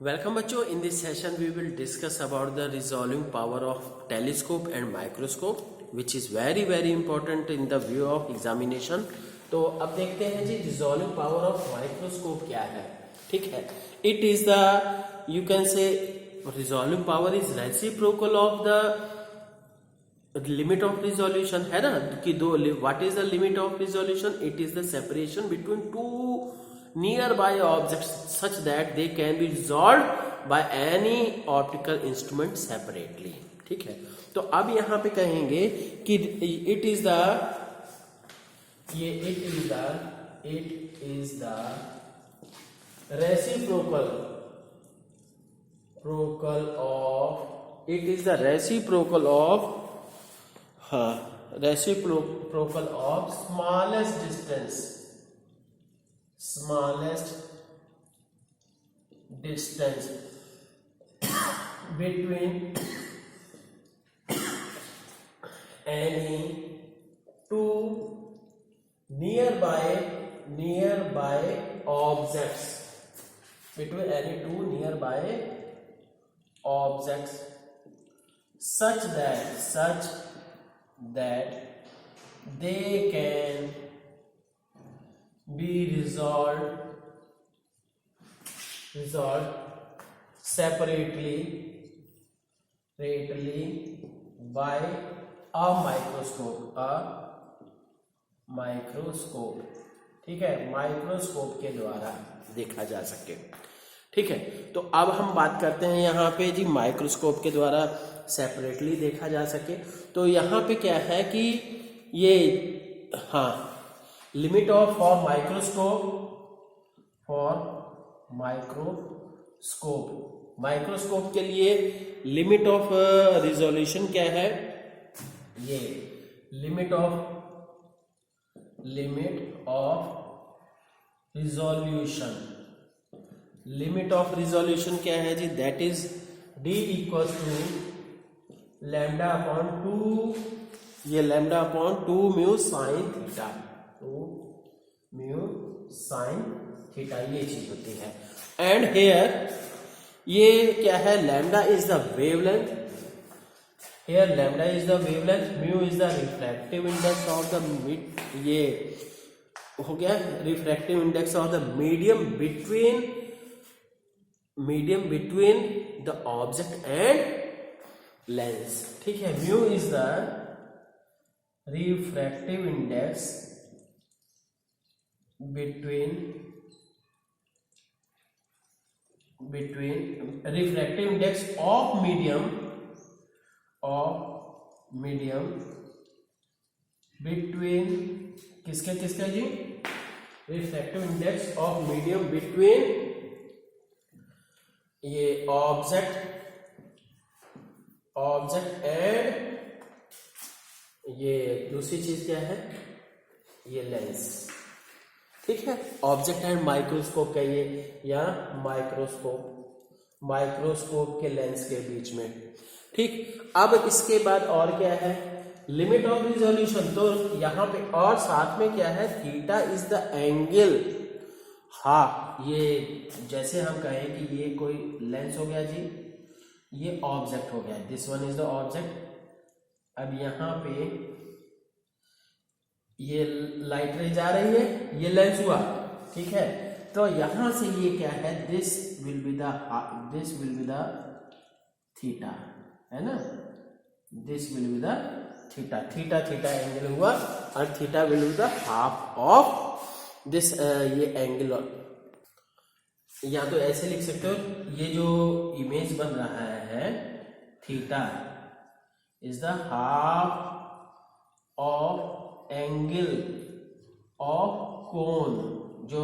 Welcome बच्चों. In this session we will discuss about the resolving power of telescope and microscope, which is very important in the view of examination. तो अब देखते हैं जी resolving power of microscope क्या है. ठीक है, it is the, you can say, resolving power is reciprocal of the limit of resolution है ना कि दो. what is the limit of resolution? It is the separation between two nearby objects such that they can be resolved by any optical instrument separately. ठीक है, तो अब यहां पे कहेंगे कि it is the reciprocal of smallest distance between any two nearby objects, such that they can be resolved separately by a microscope. ठीक है, माइक्रोस्कोप के द्वारा देखा जा सके. ठीक है, तो अब हम बात करते हैं यहाँ पे जी माइक्रोस्कोप के द्वारा सेपरेटली देखा जा सके. तो यहाँ पे क्या है कि ये लिमिट ऑफ फॉर माइक्रोस्कोप के लिए लिमिट ऑफ रिजोल्यूशन क्या है? ये लिमिट ऑफ रिजोल्यूशन क्या है जी? That is d equal to lambda upon 2, ये lambda upon 2 mu sine theta, ये चीज होती है. एंड हेयर ये क्या है? Lambda is the wavelength. Here lambda is the wavelength, mu is the refractive index of the ये हो गया refractive index of the medium between the object and lens. ठीक है, mu is the refractive index refractive index of medium between किसके जी? refractive index of medium between ये object and ये दूसरी चीज क्या है? ये लेंस. ठीक है, ऑब्जेक्ट एंड माइक्रोस्कोप का ये या माइक्रोस्कोप के लेंस के बीच में. ठीक, अब इसके बाद और क्या है? Limit of resolution. तो यहां पे और साथ में क्या है? Theta is the angle. ये जैसे हम कहें कि ये कोई लेंस हो गया जी, ये ऑब्जेक्ट हो गया, this one is the object. अब यहां पे ये लाइट रे जा रही है, ये लेंस हुआ. ठीक है, तो यहां से ये क्या है? This will be the theta, है ना? This will be the theta angle हुआ, और theta will be the half of this ये एंगल. या तो ऐसे लिख सकते हो, ये जो इमेज बन रहा है, theta is the half of angle of cone. जो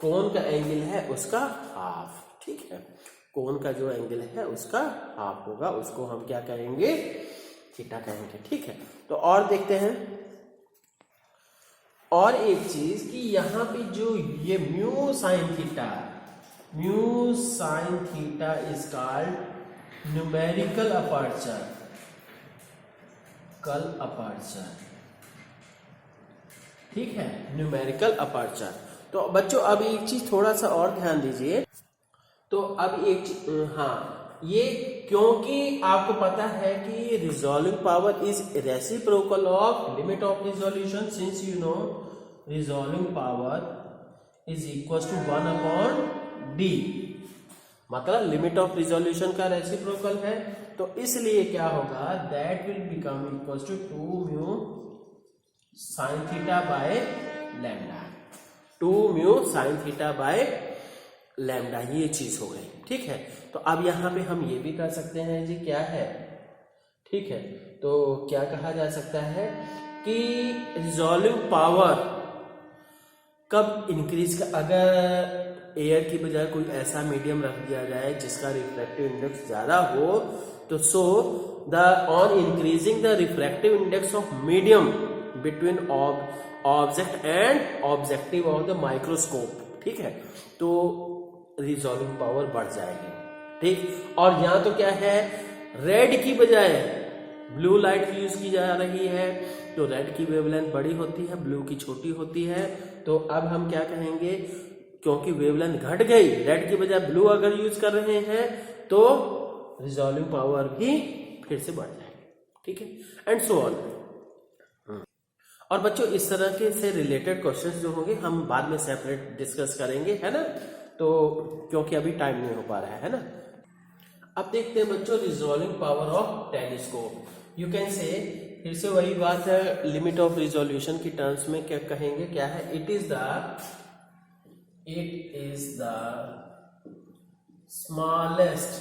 कोन का एंगल है उसका हाफ. ठीक है, कोन का जो एंगल है उसका हाफ होगा, उसको हम क्या कहेंगे? थीटा कहेंगे. ठीक है, तो और देखते हैं और एक चीज कि यहां पे जो ये mu sine theta is called numerical aperture. ठीक है, न्यूमेरिकल अपर्चर. तो बच्चों अब एक चीज थोड़ा सा और ध्यान दीजिए तो अब हाँ, ये क्योंकि आपको पता है कि resolving power is reciprocal of limit of resolution, since you know resolving power is equal to 1/d, मतलब लिमिट ऑफ रिजोल्यूशन का रेसिप्रोकल है, तो इसलिए क्या होगा, that will become equal to 2 μ sin theta by lambda, 2 μ sin theta by lambda, ये चीज हो गई। ठीक है, तो अब यहां पे हम ये भी कर सकते हैं जी, क्या है, ठीक है, तो क्या कहा जा सकता है कि रिजॉल्विंग पावर कब इंक्रीज का, अगर एयर की बजाय कोई ऐसा मीडियम रख दिया जाए जिसका रिफ्रैक्टिव इंडेक्स ज्यादा हो, तो so the on increasing the refractive index of medium between object and objective of the microscope, ठीक है, तो रिजॉल्विंग पावर बढ़ जाएगी। ठीक, और यहां तो क्या है, रेड की बजाय ब्लू लाइट यूज की जा रही है, तो रेड की वेवलेंथ बड़ी होती है, ब्लू की छोटी होती है, तो अब हम क्या कहेंगे, क्योंकि वेवलेंथ घट गई, रेड की बजाय ब्लू अगर यूज कर रहे हैं तो रिजॉल्विंग पावर भी फिर से बढ़ जाएगी। ठीक है, एंड सो ऑन। और बच्चों इस तरह के से रिलेटेड क्वेश्चंस जो होंगे हम बाद में सेपरेट डिस्कस करेंगे, है ना, तो क्योंकि अभी टाइम नहीं हो पा रहा है ना। अब देखते हैं बच्चों resolving power of telescope. You can से, फिर से वही बात है, लिमिट ऑफ रिजोल्यूशन की टर्म्स में क्या कहेंगे, क्या है, it is the smallest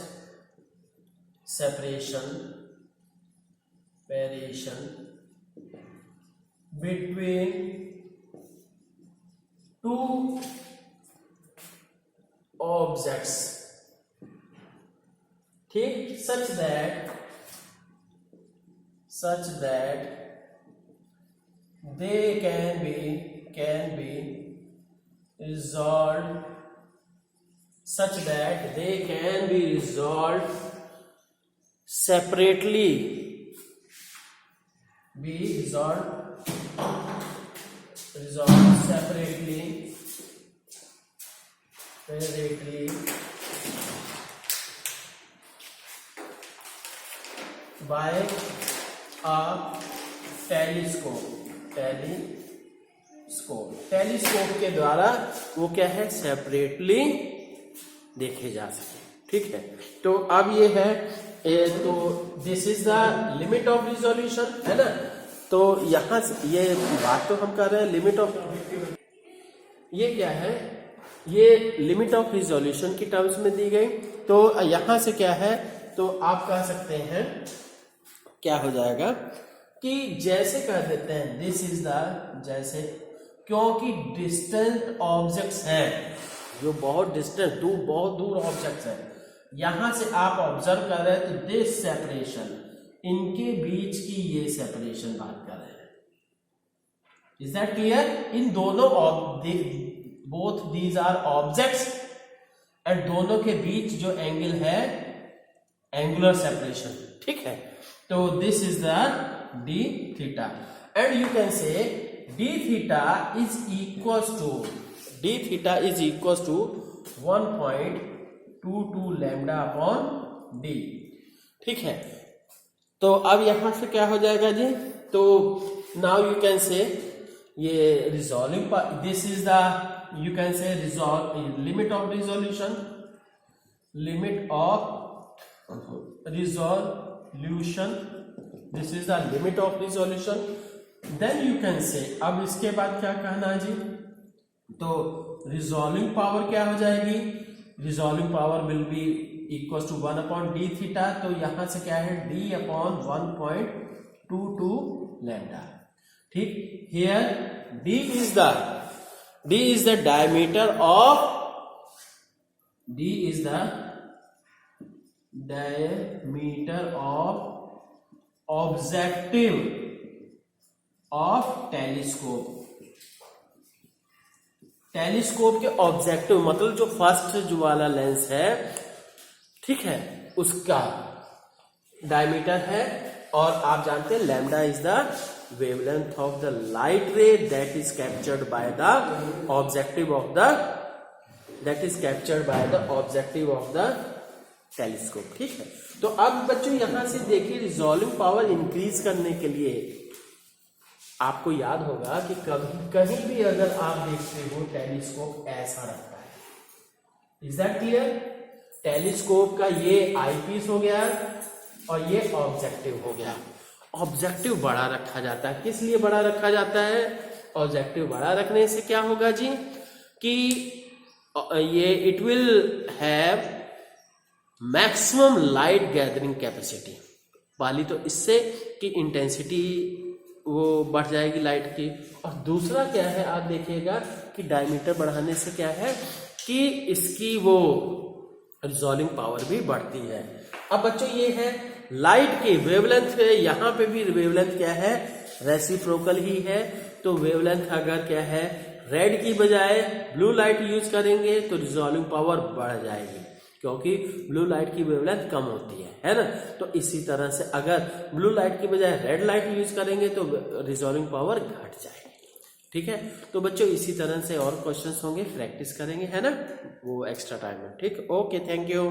separation between two objects, ठीक, such that they can be resolved, such that they can be resolved separately, separately by a telescope के द्वारा वो क्या है, सेपरेटली देखे जा सके। ठीक है, तो अब ये है, तो this is the limit of resolution, है ना, तो यहां से ये बात तो हम कर रहे हैं लिमिट ऑफ, ये क्या है, ये लिमिट ऑफ रिजोल्यूशन की टर्म्स में दी गई, तो यहां से क्या है, तो आप कह सकते हैं क्या हो जाएगा कि जैसे कह देते हैं दिस इज द, जैसे, क्योंकि डिस्टेंट ऑब्जेक्ट्स हैं जो बहुत डिस्टेंट, बहुत दूर ऑब्जेक्ट्स हैं, यहां से आप ऑब्जर्व कर रहे हैं, तो दिस सेपरेशन, इनके बीच की ये सेपरेशन बात कर रहे हैं। Is that clear? इन दोनों both these are objects and दोनों के बीच जो एंगल है, एंगुलर सेपरेशन। ठीक है, तो this is the D theta, and you can say D theta is equal to 1.22 lambda upon D. ठीक है, तो अब यहां से क्या हो जाएगा जी, तो नाउ यू कैन से ये resolving, this is the, you can say limit of resolution, this is the limit of resolution, then you can say, अब इसके बाद क्या कहना है जी, तो रिजॉल्विंग पावर क्या हो जाएगी, resolving power will be equal to 1/d theta, तो यहां से क्या है, d अपॉन 1.22 लैम्डा। ठीक, here d is the diameter of objective of telescope के ऑब्जेक्टिव, मतलब जो फर्स्ट जो वाला लेंस है, ठीक है, उसका डायमीटर है, और आप जानते हैं lambda is the wavelength of the light रे that is captured by the objective of the that is captured by the objective of the telescope. ठीक है, तो अब बच्चों यहां से देखिए रिजॉल्विंग पावर इंक्रीज करने के लिए आपको याद होगा कि कभी कहीं भी अगर आप देखते हो टेलीस्कोप ऐसा रखता है। Is that clear? टेलीस्कोप का ये आईपीस हो गया और ये ऑब्जेक्टिव हो गया। ऑब्जेक्टिव बड़ा रखा जाता है, किस लिए बड़ा रखा जाता है? ऑब्जेक्टिव बड़ा रखने से क्या होगा जी कि ये it will have maximum light gathering capacity. पहली तो इससे कि इंटेंसिटी वो बढ़ जाएगी लाइट की, और दूसरा क्या है आप देखिएगा कि डायमीटर बढ़ाने से क्या है कि इसकी वो रिजॉल्विंग पावर भी बढ़ती है। अब बच्चों ये है लाइट की वेवलेंथ है, यहाँ पे भी वेवलेंथ क्या है? रेसिप्रोकल ही है। तो वेवलेंथ अगर क्या है रेड की बजाय ब्लू लाइट यूज करेंगे तो रिजॉल्विंग पावर बढ़ जाएगी, क्योंकि ब्लू लाइट की वेवलेंथ कम होती है ना। तो इसी तरह से अगर ब्लू लाइट की बजाय रेड लाइट यूज करेंगे तो रिजॉल्विंग पावर घट जाएगी। ठीक है, तो बच्चों इसी तरह से और क्वेश्चंस होंगे, प्रैक्टिस करेंगे, है ना, वो एक्स्ट्रा टाइम में। ठीक, ओके, थैंक यू।